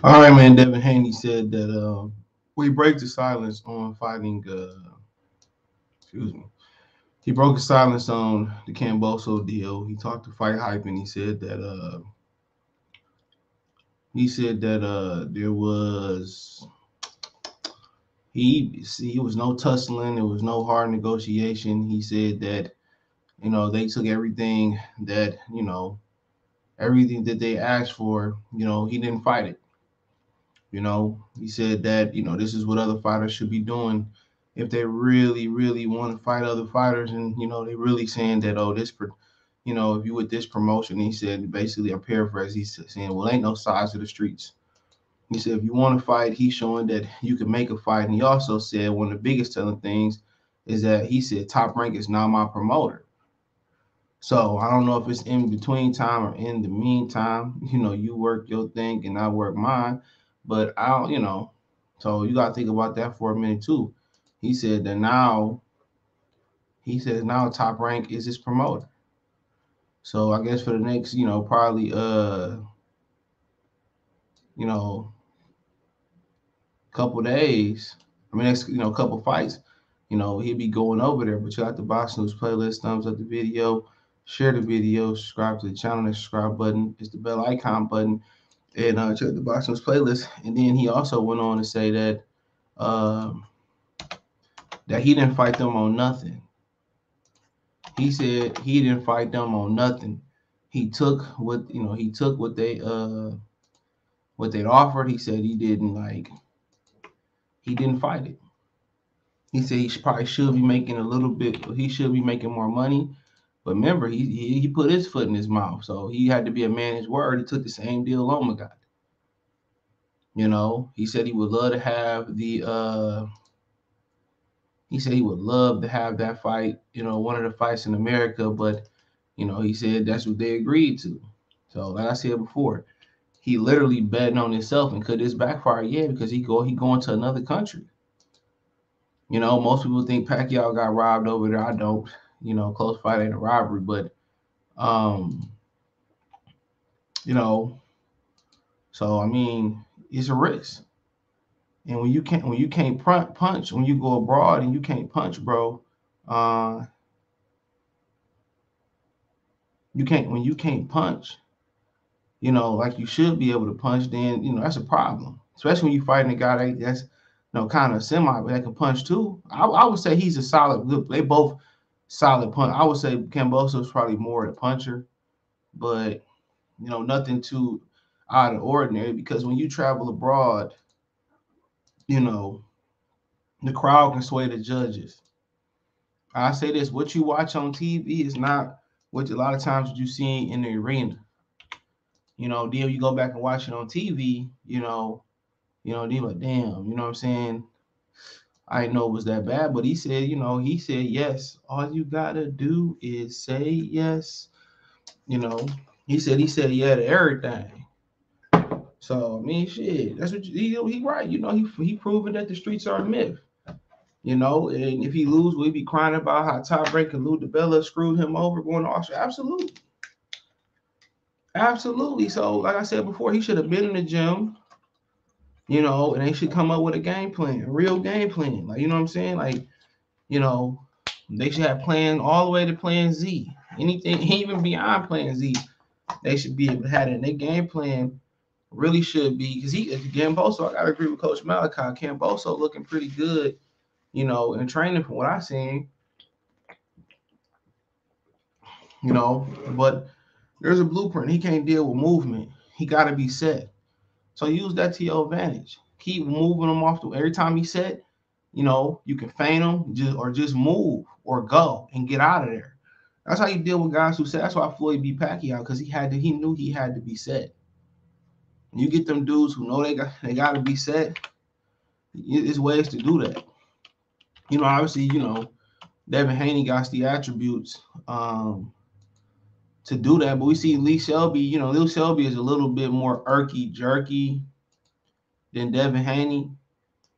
All right, man. Devin Haney said that we break the silence on fighting. Excuse me. He broke the silence on the Kambosos deal. He talked to Fight Hype, and he said that there was he was no tussling, there was no hard negotiation. He said that they took everything that they asked for. He didn't fight it. He said that, this is what other fighters should be doing if they really, really want to fight other fighters. And, they really saying that, oh, if you with this promotion, he said, basically, I paraphrase, he's saying, well, ain't no size of the streets. He said, if you want to fight, he's showing that you can make a fight. And he also said one of the biggest telling things is that he said, Top Rank is now my promoter. So I don't know if it's in between time or in the meantime. You work your thing and I work mine. But so you gotta think about that for a minute too. He said that now he says now Top Rank is his promoter. So I guess for the next, probably you know, couple days, next, couple fights, he'll be going over there. But you got the Box News playlist, thumbs up the video, share the video, subscribe to the channel, the subscribe button, it's the bell icon button, and check the Box News playlist. And then he also went on to say that um, that he didn't fight them on nothing. He said he didn't fight them on nothing. He took what they'd offered. He said he didn't fight it. He said he probably should be making a little bit. He should be making more money. But remember, he put his foot in his mouth, so he had to be a man of his word. He took the same deal Loma got. He said he would love to have the. He said he would love to have that fight. One of the fights in America, but he said that's what they agreed to. So, like I said before, he literally betting on himself, and could this backfire? Yeah, because he going to another country. Most people think Pacquiao got robbed over there. I don't. Close fight ain't a robbery, but um, you know, so it's a risk. And when you can't punch, when you go abroad and you can't punch, bro, uh, when you can't punch, like you should be able to punch, then that's a problem. Especially when you fighting a guy that's kind of semi, but that can punch too. I would say he's a solid good. They both solid punch. I would say Kambosos is probably more the puncher, but nothing too out of the ordinary. Because when you travel abroad, you know the crowd can sway the judges. I say this: what you watch on TV is not what a lot of times you see in the arena. Then you go back and watch it on TV, then you're like, damn, you know what I'm saying? I didn't know it was that bad, but he said yes. All you gotta do is say yes. You know, he said yeah to everything. So shit, that's what he right. He proven that the streets are a myth. And if he lose, we'll be crying about how Top Rank and Lou DiBella screwed him over going to Australia. Absolutely. Absolutely. So, like I said before, he should have been in the gym, and they should come up with a game plan, a real game plan. Like, you know what I'm saying? Like, you know, they should have plan all the way to plan Z. Anything, even beyond plan Z, they should be able to have it. And their game plan really should be, because Kambosos, I got to agree with Coach Malachi. Kambosos looking pretty good, in training from what I've seen, but there's a blueprint. He can't deal with movement. He got to be set. So use that to your advantage. Keep moving him off. Every time he set, you can feint him, just move or go and get out of there. That's how you deal with guys who set. That's why Floyd beat Pacquiao, because he knew he had to be set. You get them dudes who know they got to be set. There's ways to do that. Obviously, Devin Haney got the attributes to do that, but we see Lee Shelby. Lee Shelby is a little bit more irky jerky than Devin Haney,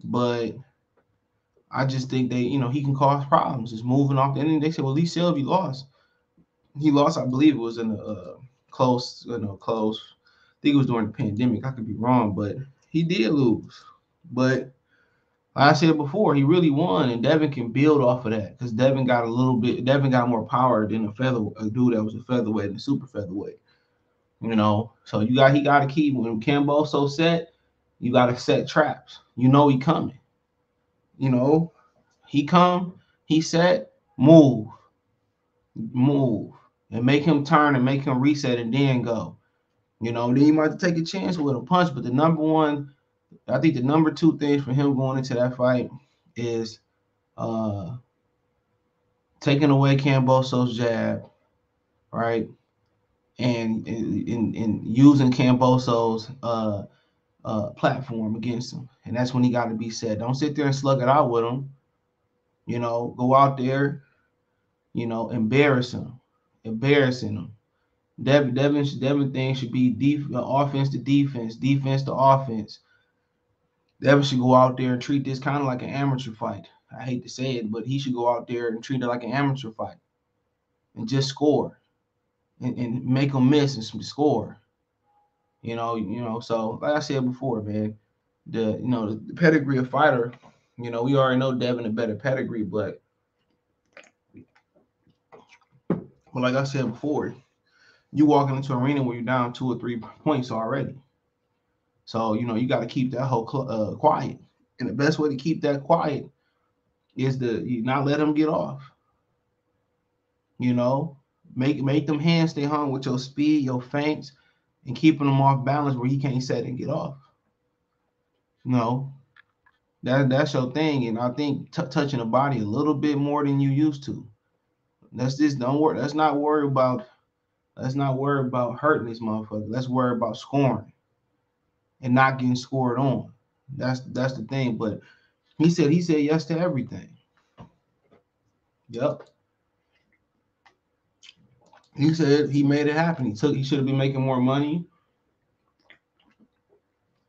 but I just think he can cause problems. Just moving off. And they said, well, Lee Shelby lost. He lost, I believe it was in a close. I think it was during the pandemic. I could be wrong, but He did lose, but like I said before, he really won, and Devin can build off of that because Devin got a little bit. Devin got more power than a dude that was a featherweight and super featherweight. You know, so he got to keep when Kambosos set. You got to set traps. You know he coming. You know he come. He set. Move, and make him turn and make him reset and then go. You know, then you might take a chance with a punch, but I think the number two thing for him going into that fight is uh taking away Kambosos' jab, right? And using Kambosos' platform against him. And that's when he got to be set. Don't sit there and slug it out with him. You know, go out there, embarrassing him. Devin thing should be offense to defense, defense to offense. Devin should go out there and treat this kind of like an amateur fight. I hate to say it, but he should go out there and treat it like an amateur fight and just score and make them miss and score. So like I said before, man, the pedigree of fighter, we already know Devin a better pedigree, but like I said before, you walking into an arena where you're down 2 or 3 points already. So you got to keep that whole quiet, and the best way to keep that quiet is to not let them get off. Make them hands stay hung with your speed, your feints, and keeping them off balance where he can't set and get off. You know, that's your thing, and I think touching the body a little bit more than you used to. Let's just don't worry. Let's not worry about hurting this motherfucker. Let's worry about scoring and not getting scored on. That's the thing. But he said yes to everything. Yep. He said he made it happen. He should have been making more money.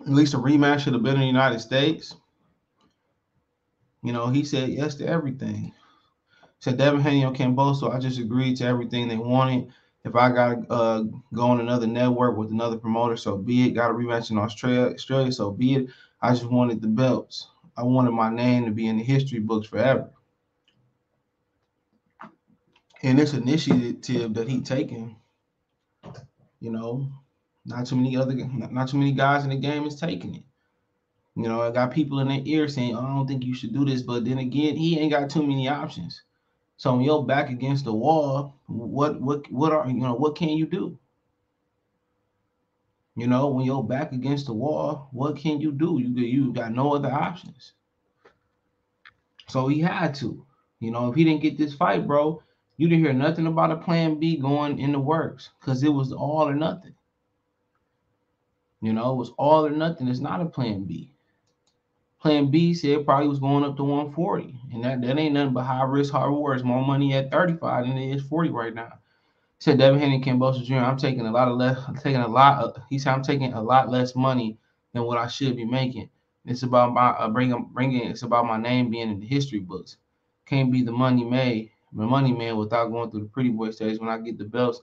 At least a rematch should have been in the United States. He said yes to everything. Said Devin Haney on Kambosos, I just agreed to everything they wanted. If I got to go on another network with another promoter, so be it. Got a rematch in Australia, so be it. I just wanted the belts. I wanted my name to be in the history books forever. And this initiative that he taking, not too many guys in the game is taking it. I got people in their ear saying, oh, I don't think you should do this. But then again, he ain't got too many options. So when you're back against the wall, what can you do? When you're back against the wall, what can you do? You got no other options. So he had to. If he didn't get this fight, bro, you didn't hear nothing about a plan B going in the works because it was all or nothing. It was all or nothing. It's not a plan B. Plan B said probably was going up to 140, and that ain't nothing but high risk, high reward. It's more money at 35 than it is 40 right now. He said Devin Haney, Kambosos Jr. I'm taking a lot. He said I'm taking a lot less money than what I should be making. It's about my bringing. It's about my name being in the history books. Can't be the money man without going through the pretty boy stage. When I get the belts,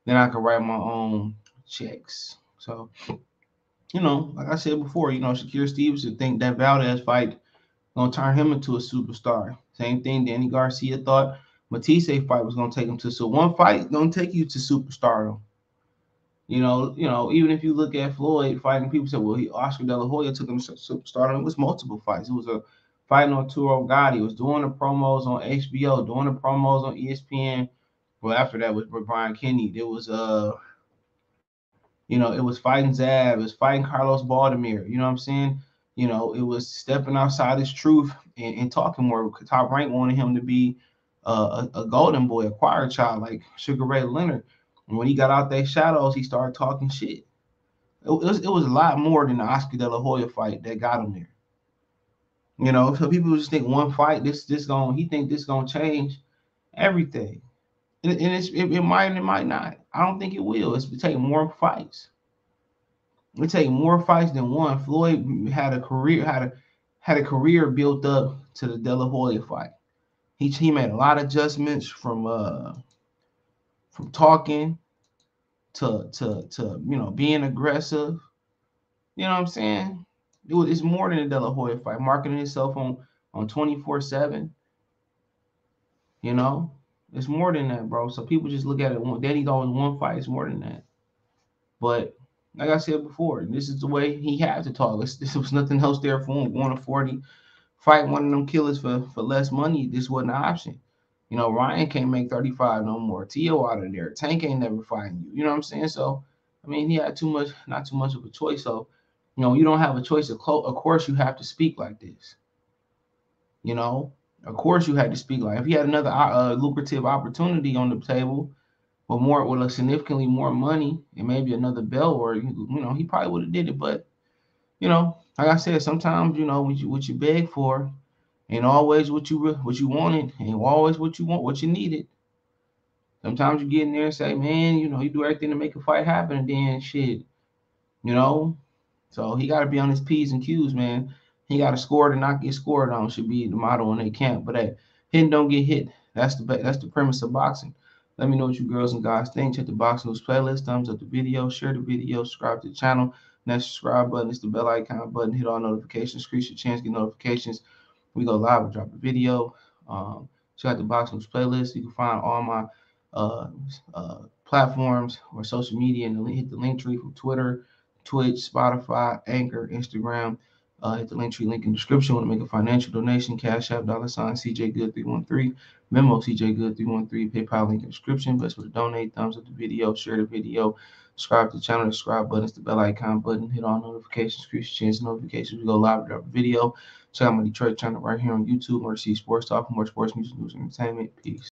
then I can write my own checks. So, like I said before, Shakur Stevens should think that Valdez fight gonna turn him into a superstar. Same thing Danny Garcia thought Matisse fight was gonna take him to. So one fight gonna take you to superstardom. Even if you look at Floyd fighting, people say, well, Oscar De La Hoya took him to superstardom. It was multiple fights. It was a fighting on Turo Gotti. It was doing the promos on HBO, doing the promos on ESPN. Well, after that was Brian Kenny. It was it was fighting Zab, it was fighting Carlos Baldomir. You know what I'm saying? It was stepping outside his truth and talking more. Top Rank wanted him to be a golden boy, a choir child like Sugar Ray Leonard. And when he got out their shadows, he started talking shit. It was a lot more than the Oscar De La Hoya fight that got him there. So people just think one fight, he think this gonna change everything. And it might and it might not. I don't think it will. It's taking more fights. It take more fights than one. Floyd had a career built up to the De La Hoya fight. He made a lot of adjustments from talking to being aggressive. You know what I'm saying? It's more than a De La Hoya fight. Marketing himself on 24/7. You know, it's more than that, bro. So people just look at it. Danny's always one fight. It's more than that. But like I said before, this is the way he had to talk. This was nothing else there for him. Going to 40, fight one of them killers for less money. This wasn't an option. You know, Ryan can't make 35 no more. Tio out of there. Tank ain't never fighting you. You know what I'm saying? So, I mean, he had not too much of a choice. So, you know, you don't have a choice. Of course, you have to speak like this. You know, of course, you had to speak like. If he had another lucrative opportunity on the table with a significantly more money and maybe another belt, or he probably would have did it. But like I said, sometimes what you beg for ain't always what you wanted, ain't always what you needed. Sometimes you get in there and say, man, you do everything to make a fight happen, and then shit, you know. So he got to be on his P's and Q's, man. He got to score to not get scored on should be the motto in their camp. But hey, hit and don't get hit. That's the premise of boxing. Let me know what you girls and guys think. Check the Boxing News playlist. Thumbs up the video. Share the video. Subscribe to the channel. Next subscribe button is the bell icon button. Hit all notifications. Increase your chance to get notifications. We go live and drop a video. Check out the Boxing News playlist. You can find all my uh, platforms or social media, and hit the link tree from Twitter, Twitch, Spotify, Anchor, Instagram. Hit the link tree link in the description. Want to make a financial donation? Cash App, $ CJ Good 313, Venmo CJ Good 313, PayPal link in the description. Best way to donate. Thumbs up the video, share the video, subscribe to the channel. The subscribe button is the bell icon button. Hit all notifications, increase your chance notifications. We go live with our video. Check out my Detroit channel right here on YouTube. More see sports talk, more sports, music, news, and entertainment. Peace.